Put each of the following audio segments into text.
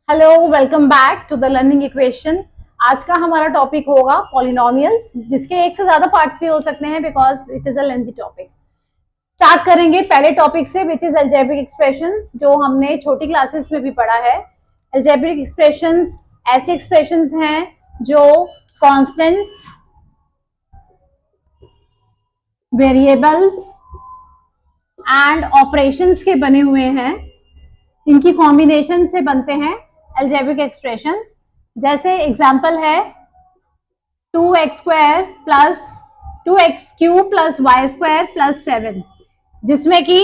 Hello, welcome back to the learning equation. आज का हमारा टॉपिक होगा पॉलिनोमियल्स, जिसके एक से ज्यादा पार्ट्स भी हो सकते हैं because it is a lengthy topic. Start करेंगे पहले टॉपिक से, विच इज अलजेब्रिक एक्सप्रेशंस, जो हमने छोटी क्लासेस में भी पढ़ा है। अलजेब्रिक एक्सप्रेशंस ऐसे एक्सप्रेशंस हैं जो कॉन्स्टेंट्स, वेरिएबल्स एंड ऑपरेशंस के बने हुए हैं। इनकी कॉम्बिनेशन से बनते हैं अलजेब्रिक एक्सप्रेशंस। जैसे एग्जांपल है 2x square plus 2x cube plus Y square plus 7, जिसमें कि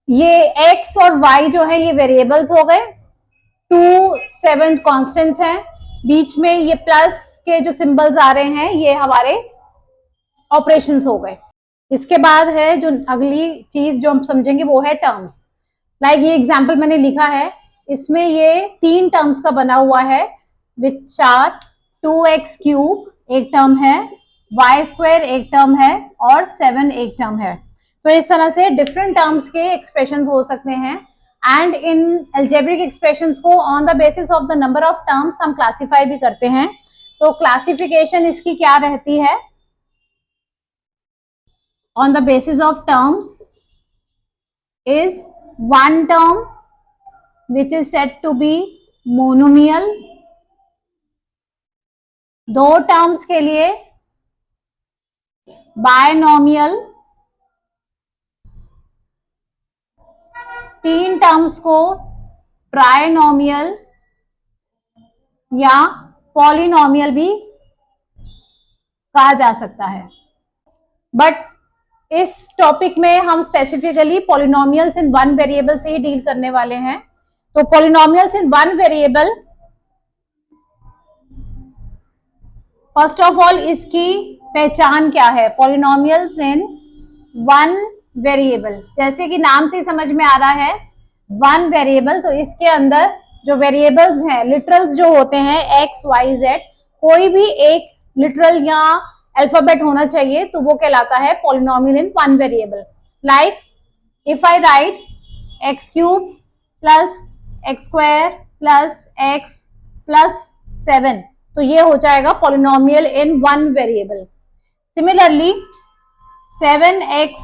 ये x और y जो है ये वेरिएबल्स हो गए, 2 7 कॉन्स्टेंट्स हैं, बीच में ये प्लस के जो सिंबल्स आ रहे हैं ये हमारे ऑपरेशंस हो गए। इसके बाद है जो अगली चीज जो हम समझेंगे वो है टर्म्स। लाइक ये एग्जांपल मैंने लिखा है, इसमें ये 3 टर्म्स का बना हुआ है, विच आर 2x क्यूब एक टर्म है, y स्क्वायर एक टर्म है और 7 एक टर्म है। तो इस तरह से डिफरेंट टर्म्स के एक्सप्रेशंस हो सकते हैं। एंड इन अलजेब्रिक एक्सप्रेशंस को on the basis of the number of terms हम क्लासिफाई भी करते हैं। तो क्लासिफिकेशन इसकी क्या रहती है? On the basis of terms is one term which is said to be monomial, 2 terms के लिए बायनोमियल, 3 टर्म्स को ट्राइनोमियल या पॉलिनोमियल भी कहा जा सकता है। बट इस टॉपिक में हम स्पेसिफिकली पॉलिनोमियल्स इन वन वेरिएबल से ही डील करने वाले हैं। तो polynomials in one variable, first of all इसकी पहचान क्या है? पॉलिनोमियल्स इन वन वेरिएबल, जैसे कि नाम से समझ में आ रहा है वन वेरिएबल, तो इसके अंदर जो वेरिएबल्स हैं, लिटरल्स जो होते हैं x, y, z, कोई भी एक लिटरल या अल्फाबेट होना चाहिए, तो वो कहलाता है polynomial in one variable. Like if I right x cube plus x square plus x plus 7, तो ये हो जाएगा polynomial in one variable. Similarly 7x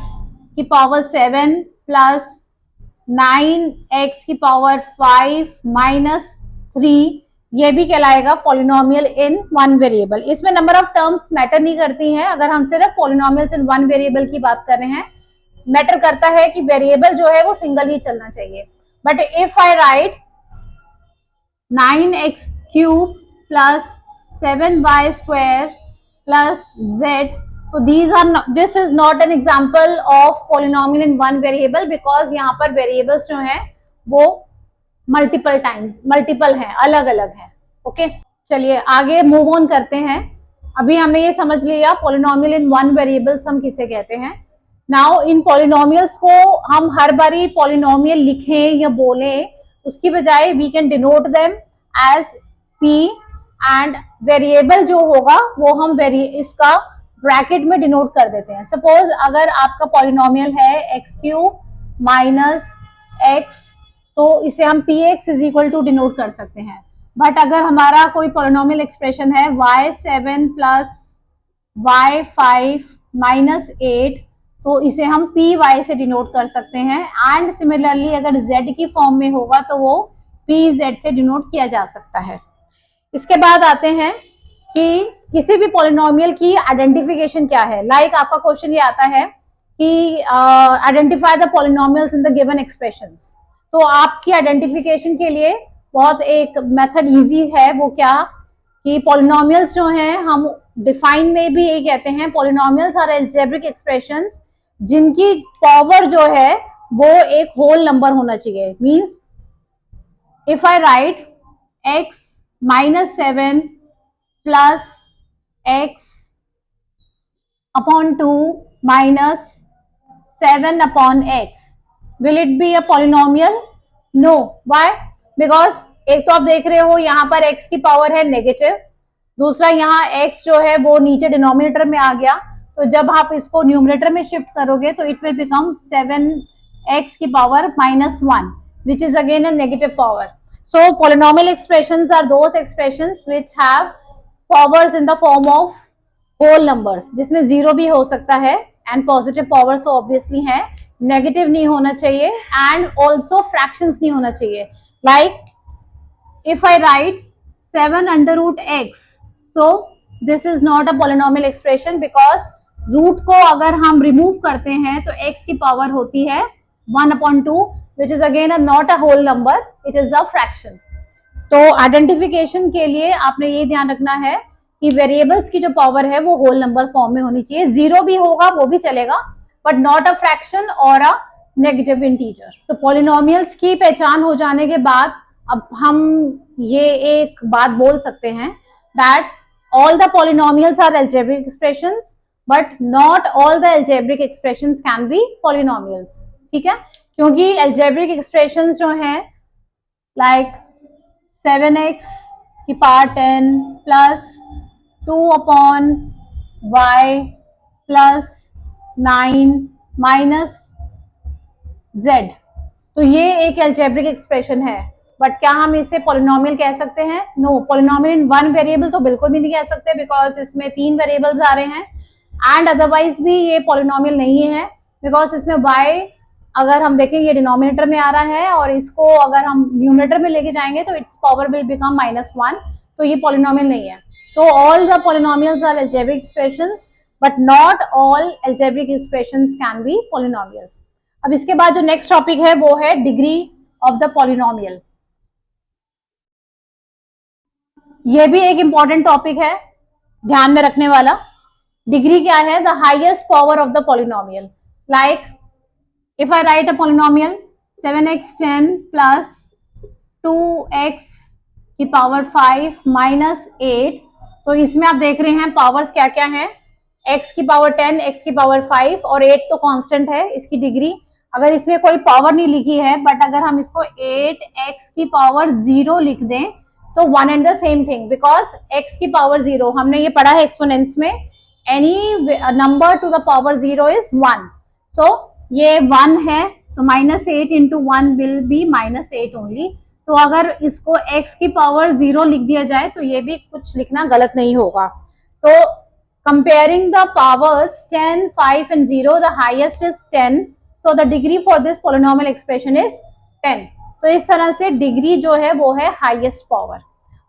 की पावर 7 प्लस 9x की पावर 5 माइनस 3, ये भी कहलाएगा पॉलिनोमियल इन वन वेरिएबल। इसमें नंबर ऑफ टर्म्स मैटर नहीं करती हैं, अगर हम सिर्फ पॉलिनोमियल्स इन वन वेरिएबल की बात कर रहे हैं। मैटर करता है कि वेरिएबल जो है वो सिंगल ही चलना चाहिए। But if I right 9x cube plus 7y square plus z, तो this is not an example of polynomial in one variable, because यहाँ पर वेरिएबल्स जो हैं वो मल्टीपल हैं, अलग अलग हैं। ओके, चलिए आगे मूव ऑन करते हैं। अभी हमने ये समझ लिया पॉलिनोमियल इन वन वेरिएबल्स हम किसे कहते हैं। नाउ इन पॉलिनोमियल्स को हम हर बारी पॉलिनोमियल लिखें या बोलें, उसकी बजाय we can denote them as p, and variable जो होगा वो हम इसका ब्रैकेट में डिनोट कर देते हैं। सपोज अगर आपका पॉलिनोमियल है x क्यूब माइनस x, तो इसे हम px is equal to denote कर सकते हैं। बट अगर हमारा कोई पॉलिनोमियल एक्सप्रेशन है y7 प्लस y5 माइनस 8, तो इसे हम py से डिनोट कर सकते हैं। एंड सिमिलरली अगर z की फॉर्म में होगा तो वो pz से डिनोट किया जा सकता है। इसके बाद आते हैं कि किसी भी पॉलिनोमियल की आइडेंटिफिकेशन क्या है। लाइक आपका क्वेश्चन ये आता है कि identify the polynomials in the given expressions. तो आपकी आइडेंटिफिकेशन के लिए बहुत एक मेथड इजी है, वो क्या कि पॉलिनोमियल्स जो हैं हम डिफाइन में भी यही कहते हैं, पॉलिनोमियल्स आर अलजेब्रिक एक्सप्रेशंस जिनकी पावर जो है वो एक होल नंबर होना चाहिए। Means if I right x minus 7 plus x upon 2 minus 7 upon x, will it be a polynomial? No. Why? Because एक तो आप देख रहे हो यहाँ पर x की पावर है नेगेटिव, दूसरा यहाँ x जो है वो नीचे डिनोमिनेटर में आ गया, तो जब आप इसको न्यूमरेटर में शिफ्ट करोगे तो इट विल बिकम 7x की power minus 1। which is again a negative power. So polynomial expressions are those expressions which have powers in the form of whole numbers, जिसमें जीरो भी हो सकता है and positive powers तो obviously है, negative नहीं होना चाहिए and also fractions नहीं होना चाहिए. Like if I write 7 under root x, so this is not a polynomial expression because root को अगर हम रिमूव करते हैं तो x की पावर होती है 1/2 which is again not a whole number, it is a fraction. तो आइडेंटिफिकेशन के लिए आपने ये ध्यान रखना है कि वेरिएबल्स की जो पावर है वो होल नंबर फॉर्म में होनी चाहिए. जीरो भी होगा वो भी चलेगा बट नॉट अ फ्रैक्शन और अ नेगेटिव इंटीजर. तो पॉलिनोमियल्स की पहचान हो जाने के बाद अब हम ये एक बात बोल सकते हैं that all the polynomials are algebraic expressions but not all the algebraic expressions can be polynomials. ठीक है, क्योंकि algebraic expressions जो हैं like 7x की power 10 plus 2/y plus 9 minus z, तो ये एक algebraic expression है. बट क्या हम इसे पॉलिनोमियल कह सकते हैं? No, polynomial in one variable तो बिल्कुल भी नहीं कह सकते बिकॉज इसमें 3 वेरिएबल्स आ रहे हैं एंड अदरवाइज भी ये पॉलिनोमियल नहीं है बिकॉज इसमें y अगर हम देखें ये डिनोमिनेटर में आ रहा है और इसको अगर हम न्यूमरेटर में लेके जाएंगे तो इट्स पावर विल बिकम -1, तो ये पॉलिनोमियल नहीं है. तो all the polynomials are algebraic expressions but not all algebraic expressions can be polynomials. अब इसके बाद जो नेक्स्ट टॉपिक है वो है डिग्री ऑफ द पॉलिनोमियल. ये भी एक इंपॉर्टेंट टॉपिक है ध्यान में रखने वाला. डिग्री क्या है? The highest power of the polynomial. Like if I right a polynomial 7x10 plus 2x की पावर 5 माइनस 8, तो इसमें आप देख रहे हैं पावर्स क्या क्या हैं. x की पावर 10, x की पावर 5 और 8 तो कांस्टेंट है. इसकी डिग्री अगर इसमें कोई पावर नहीं लिखी है बट अगर हम इसको 8x की पावर 0 लिख दें तो one and the same thing because x की पावर 0 हमने ये पढ़ा है एक्सपोनेंट्स में, any number two the power 0 is 1. सो ये 1 है तो -8 इंटू 1 विल बी -8 ओनली. तो अगर इसको x की पावर 0 लिख दिया जाए तो ये भी कुछ लिखना गलत नहीं होगा. तो comparing the powers 10, 5 and 0, the highest is 10, so the degree for this polynomial expression is 10. तो इस तरह से डिग्री जो है वो है हाईएस्ट पावर.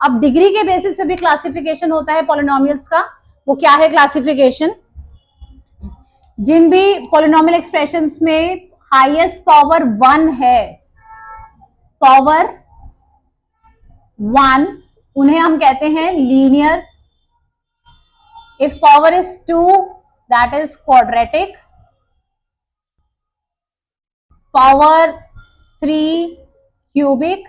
अब डिग्री के बेसिस पे भी क्लासिफिकेशन होता है पॉलिनोमियल्स का. वो क्या है क्लासिफिकेशन? जिन भी पॉलिनोमियल एक्सप्रेशंस में हाईएस्ट पावर 1 है, पावर 1, उन्हें हम कहते हैं linear. If power is 2 that is quadratic. Power 3 cubic.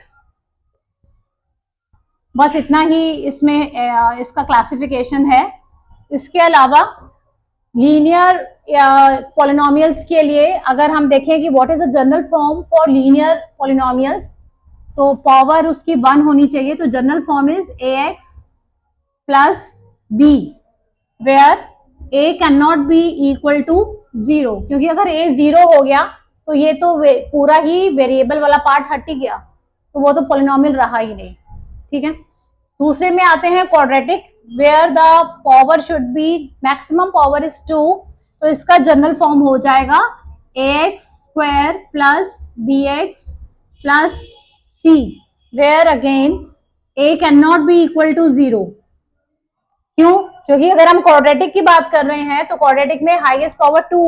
बस इतना ही इसमें इसका क्लासिफिकेशन है. इसके अलावा लीनियर पॉलिनोमियल्स के लिए अगर हम देखें कि what is the general form for linear polynomials, तो पावर उसकी 1 होनी चाहिए. तो general form is ax plus b where a can not be equal to 0, क्योंकि अगर a 0 हो गया तो ये तो पूरा ही वेरिएबल वाला पार्ट हट ही गया, तो वो तो पॉलिनोमियल रहा ही नहीं. ठीक है. दूसरे में आते हैं quadratic where the power should be maximum power is 2, तो इसका जनरल फॉर्म हो जाएगा ax square plus bx plus c where again a can not be equal to 0. क्यों? क्योंकि अगर हम क्वाड्रेटिक की बात कर रहे हैं तो क्वाड्रेटिक में हाईएस्ट पावर 2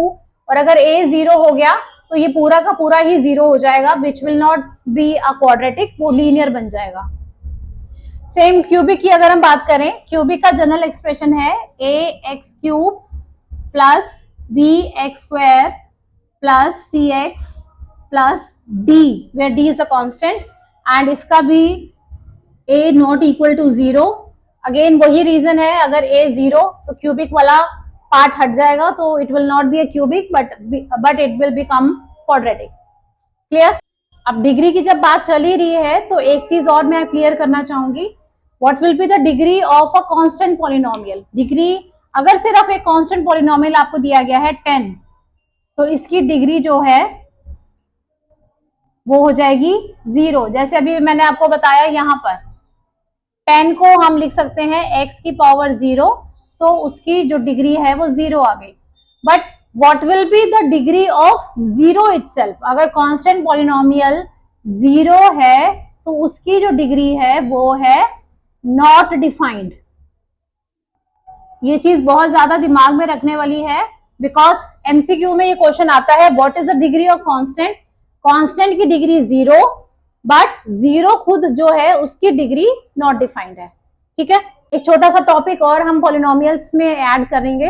और अगर a 0 हो गया तो ये पूरा का पूरा ही 0 हो जाएगा which will not be a quadratic, वो लीनियर बन जाएगा. सेम क्यूबिक की अगर हम बात करें, क्यूबिक का जनरल एक्सप्रेशन है ax cube plus bx square plus cx plus d where d is a constant and इसका भी a not equal to 0. Again वही रीजन है, अगर a 0 तो क्यूबिक वाला पार्ट हट जाएगा तो it will not be a cubic but it will become quadratic. Clear? अब डिग्री की जब बात चल ही रही है तो एक चीज और मैं क्लियर करना चाहूंगी. What will be the degree of a constant polynomial? Degree अगर सिर्फ एक कांस्टेंट पॉलिनोमियल आपको दिया गया है 10, तो इसकी डिग्री जो है वो हो जाएगी 0। जैसे अभी मैंने आपको बताया यहाँ पर 10 को हम लिख सकते हैं x की पावर 0, सो उसकी जो डिग्री है वो 0 आ गई। But what will be the degree of 0 itself? अगर कांस्टेंट पॉलिनोमियल 0 है तो उसकी जो डिग्री है वो है नॉट डिफाइंड। ये चीज बहुत ज्यादा दिमाग में रखने वाली है, बिकॉज एमसीक्यू में ये क्वेश्चन आता है what is the degree of constant. Constant की डिग्री 0, बट 0 खुद जो है उसकी डिग्री नॉट डिफाइंड है। ठीक है, एक छोटा सा टॉपिक और हम पॉलिनोमियल्स में ऐड करेंगे,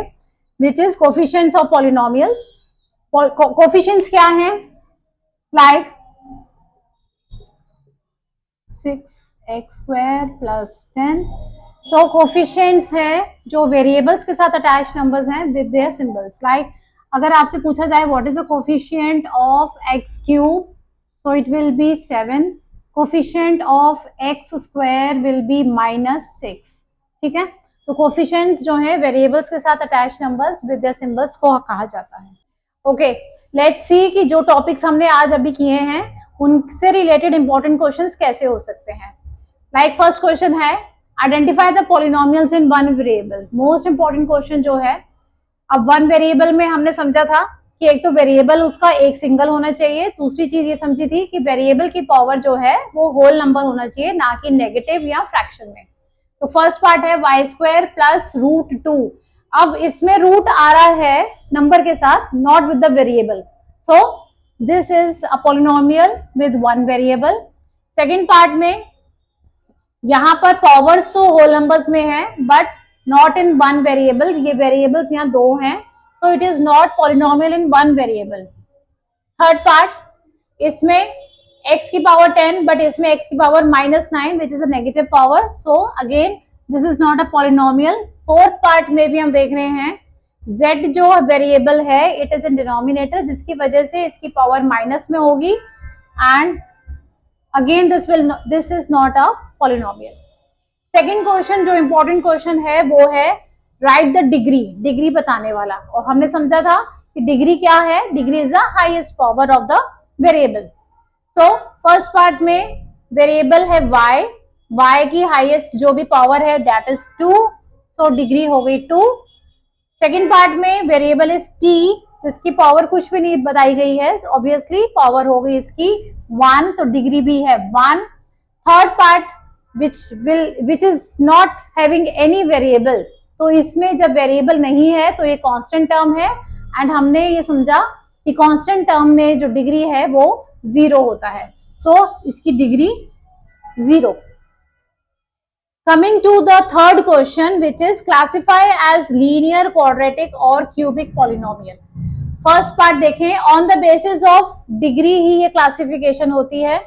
which is coefficients of polynomials. Coefficients क्या हैं? Like 6x² + 10। सो कोफिशिएंट्स है जो वेरिएबल्स के साथ अटैच नंबर्स हैं विद देयर सिंबल्स। लाइक अगर आपसे पूछा जाए what is the coefficient of x³ so it will be 7, coefficient of x² will be -6। ठीक है, तो कोफिशिएंट्स जो है वेरिएबल्स के साथ attach numbers with their symbols को कहा जाता है। ओके, लेट्स सी कि जो टॉपिक्स हमने आज अभी किए हैं उनसे रिलेटेड इंपॉर्टेंट क्वेश्चंस कैसे हो सकते हैं। लाइक फर्स्ट क्वेश्चन है identify the polynomials in one variable. Most important question जो है, अब वन वेरिएबल में हमने समझा था कि एक तो वेरिएबल उसका एक सिंगल होना चाहिए, दूसरी चीज ये समझी थी कि वेरिएबल की पावर जो है वो होल नंबर होना चाहिए, ना कि नेगेटिव या फ्रैक्शन में। तो फर्स्ट पार्ट है y² + √2। अब इसमें रूट आ रहा है नंबर के साथ, not with the variable, so this is a polynomial with one variable. Second part में यहाँ पर पावर्स तो होल नंबर्स में है but not in one variable, ये वेरिएबल्स यहाँ दो हैं, so it is not polynomial in one variable. Third part, इसमें x की पावर 10 बट इसमें x की power -9 which is a negative power, so again this is not a polynomial. Fourth part में भी हम देख रहे हैं z जो वेरिएबल है इट इज इन डिनोमिनेटर, जिसकी वजह से इसकी पावर माइनस में होगी, and again this is not a polynomial. Second question जो इंपॉर्टेंट क्वेश्चन है वो है राइट द डिग्री, डिग्री बताने वाला। और हमने समझा था कि डिग्री क्या है, degree is the highest power of the variable. So first part में वेरिएबल है y, y की हाईएस्ट जो भी पावर है दैट इज 2, सो डिग्री हो गई 2। सेकेंड पार्ट में वेरिएबल इज t, जिसकी पावर कुछ भी नहीं बताई गई है, ऑब्वियसली पावर हो गई इसकी 1, तो डिग्री भी है 1। Third part which is not having any variable, तो इसमें जब वेरिएबल नहीं है तो ये कांस्टेंट टर्म है, एंड हमने ये समझा कि कांस्टेंट टर्म में जो डिग्री है वो 0 होता है, सो इसकी degree 0। Coming to the third question which is classify as linear, quadratic और क्यूबिक पॉलिनोमियल। फर्स्ट पार्ट देखें, on the basis of degree ही ये क्लासिफिकेशन होती है।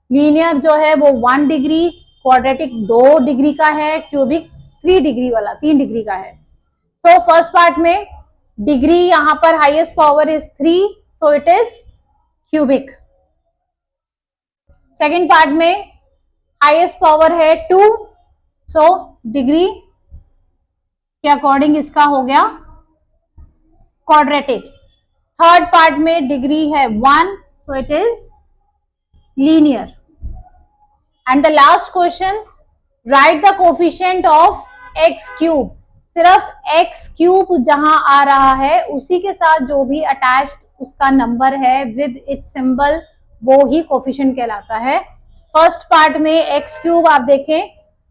लीनियर जो है वो 1 डिग्री, क्वाड्रेटिक 2 डिग्री का है, क्यूबिक 3 डिग्री वाला 3 डिग्री का है। सो फर्स्ट पार्ट में डिग्री यहां पर highest power is 3, so it is cubic. Second part में हाईएस्ट पावर है 2, सो डिग्री के अकॉर्डिंग इसका हो गया क्वाड्रेटिक। थर्ड पार्ट में डिग्री है 1, so it is linear. And the last question, right the coefficient of x³। सिर्फ x³ जहां आ रहा है उसी के साथ जो भी अटैच्ड उसका नंबर है विद इट्स सिंबल वो ही कोफिशिएंट कहलाता है। फर्स्ट पार्ट में x³ आप देखें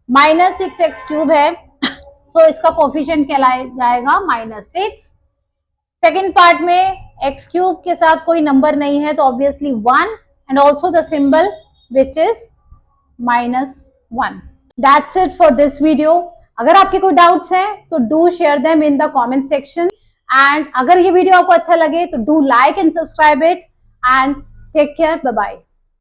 -6x³ है, सो इसका कोफिशिएंट कहलाया जाएगा -6। सेकेंड पार्ट में x³ के साथ कोई नंबर नहीं है तो obviously 1, and also the symbol which is -1। That's it for this video. अगर आपके कोई डाउट्स हैं तो do share them in the comment section, and अगर ये वीडियो आपको अच्छा लगे तो do like and subscribe it, and take care, bye bye.